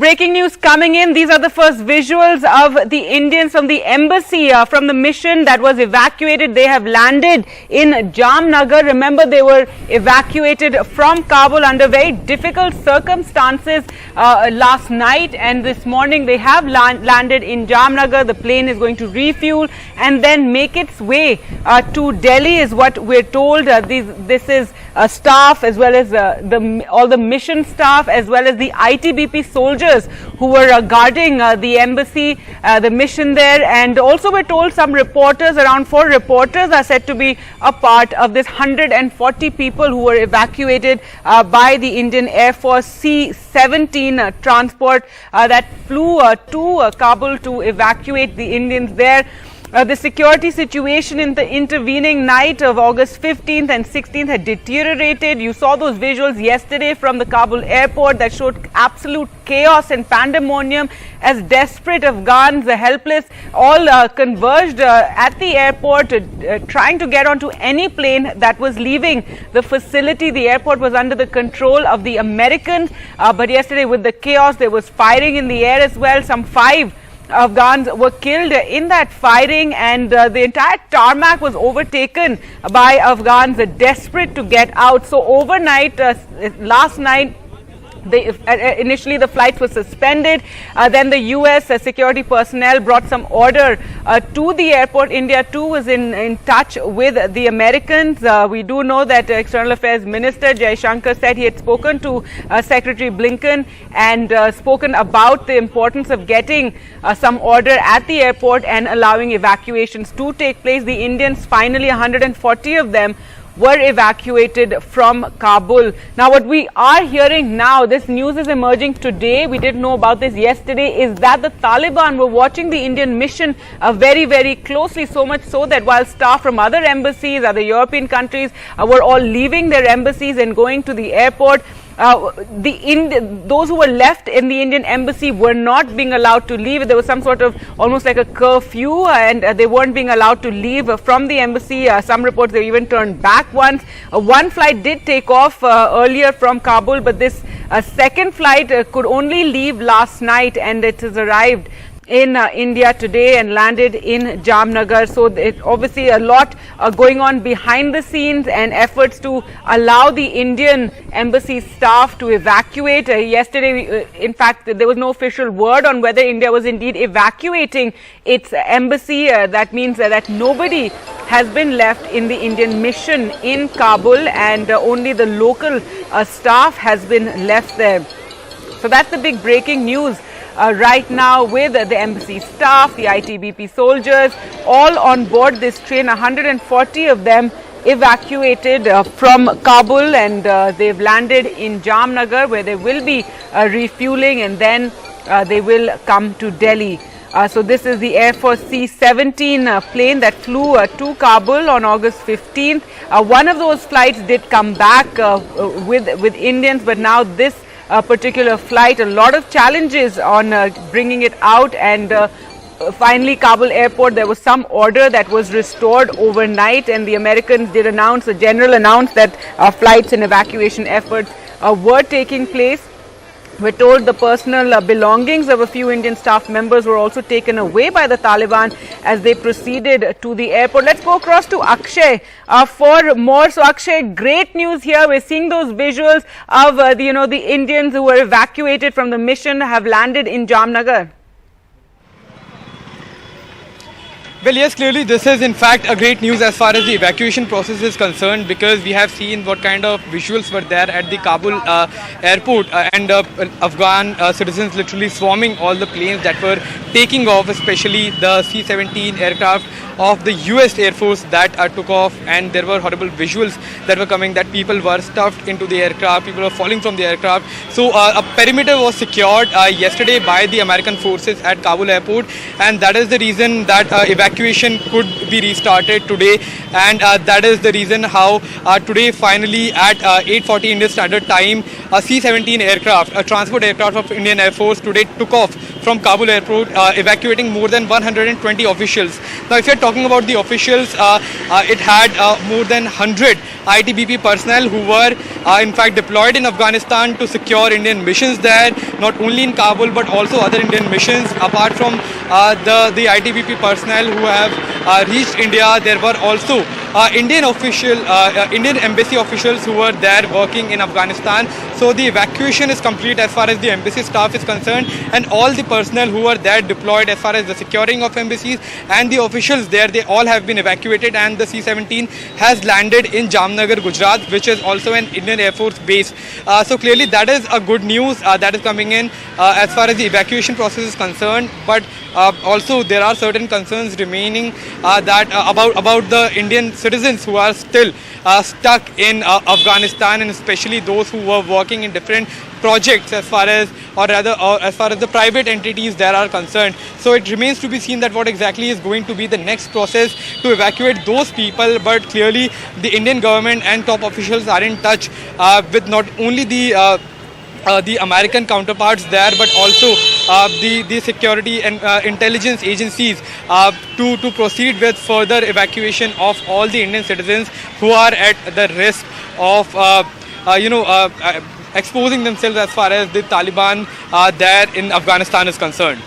breaking news coming in. These are the first visuals of the Indians from the embassy, from the mission that was evacuated. They have landed in Jamnagar. Remember, they were evacuated from Kabul under very difficult circumstances last night, and this morning they have landed in Jamnagar. The plane is going to refuel and then make its way to Delhi, is what we're told. This is staff, as well as all the mission staff, as well as the ITBP soldiers who were guarding the embassy, the mission there. And also we're told some reporters, around 4 reporters, are said to be a part of this 140 people who were evacuated by the Indian Air Force C-17 transport that flew to Kabul to evacuate the Indians there. The security situation in the intervening night of August 15th and 16th had deteriorated. You saw those visuals yesterday from the Kabul airport that showed absolute chaos and pandemonium as desperate Afghans, helpless, all converged at the airport, trying to get onto any plane that was leaving the facility. The airport was under the control of the Americans, but yesterday with the chaos, there was firing in the air as well. Some 5 Afghans were killed in that firing, and the entire tarmac was overtaken by Afghans desperate to get out. So overnight, last night, initially the flights were suspended. Then the US security personnel brought some order to the airport. India too was in touch with the Americans. We do know that External Affairs Minister Jai Shankar said he had spoken to Secretary Blinken and spoken about the importance of getting some order at the airport and allowing evacuations to take place. The Indians, finally 140 of them, were evacuated from Kabul. Now, what we are hearing now, this news is emerging today, we didn't know about this yesterday, is that the Taliban were watching the Indian mission very, very closely, so much so that while staff from other embassies, other European countries were all leaving their embassies and going to the airport, those who were left in the Indian embassy were not being allowed to leave. There was some sort of almost like a curfew, and they weren't being allowed to leave from the embassy. Some reports they even turned back once. One flight did take off earlier from Kabul, but this second flight could only leave last night, and it has arrived in India today and landed in Jamnagar. So obviously a lot going on behind the scenes, and efforts to allow the Indian embassy staff to evacuate. Yesterday, in fact, there was no official word on whether India was indeed evacuating its embassy. That means that nobody has been left in the Indian mission in Kabul, and only the local staff has been left there. So that's the big breaking news right now, with the embassy staff, the ITBP soldiers, all on board this train. 140 of them evacuated from Kabul, and they've landed in Jamnagar, where they will be refueling, and then they will come to Delhi. So this is the Air Force C-17 plane that flew to Kabul on August 15th. One of those flights did come back with Indians, but now this particular flight, a lot of challenges on bringing it out, and finally Kabul airport, there was some order that was restored overnight, and the Americans did announce, the general announced that flights and evacuation efforts were taking place. We're told the personal belongings of a few Indian staff members were also taken away by the Taliban as they proceeded to the airport. Let's go across to Akshay for more. So Akshay, great news here. We're seeing those visuals of the Indians who were evacuated from the mission have landed in Jamnagar. Well, yes, clearly this is in fact a great news as far as the evacuation process is concerned, because we have seen what kind of visuals were there at the Kabul airport, and Afghan citizens literally swarming all the planes that were taking off, especially the C-17 aircraft of the US Air Force that took off, and there were horrible visuals that were coming, that people were stuffed into the aircraft, people were falling from the aircraft. So a perimeter was secured yesterday by the American forces at Kabul airport, and that is the reason that evacuation could be restarted today, and that is the reason how today finally at 8:40 Indian Standard Time, a C-17 aircraft, a transport aircraft of Indian Air Force, today took off from Kabul airport, evacuating more than 120 officials. Now, if you're talking about the officials, it had more than 100 ITBP personnel who were in fact deployed in Afghanistan to secure Indian missions there, not only in Kabul but also other Indian missions. Apart from the ITBP personnel who have reached India, there were also Indian embassy officials who were there working in Afghanistan. So the evacuation is complete as far as the embassy staff is concerned, and all the personnel who were there deployed as far as the securing of embassies and the officials there, they all have been evacuated, and the C-17 has landed in Jamnagar, Gujarat, which is also an Indian Air Force base. So clearly that is a good news that is coming in as far as the evacuation process is concerned. But also there are certain concerns remaining about the Indian citizens who are still stuck in Afghanistan, and especially those who were working in different projects as far as the private entities there are concerned. So it remains to be seen that what exactly is going to be the next process to evacuate those people. But clearly the Indian government and top officials are in touch with not only the American counterparts there, but also the security and intelligence agencies to proceed with further evacuation of all the Indian citizens who are at the risk of exposing themselves as far as the Taliban there in Afghanistan is concerned.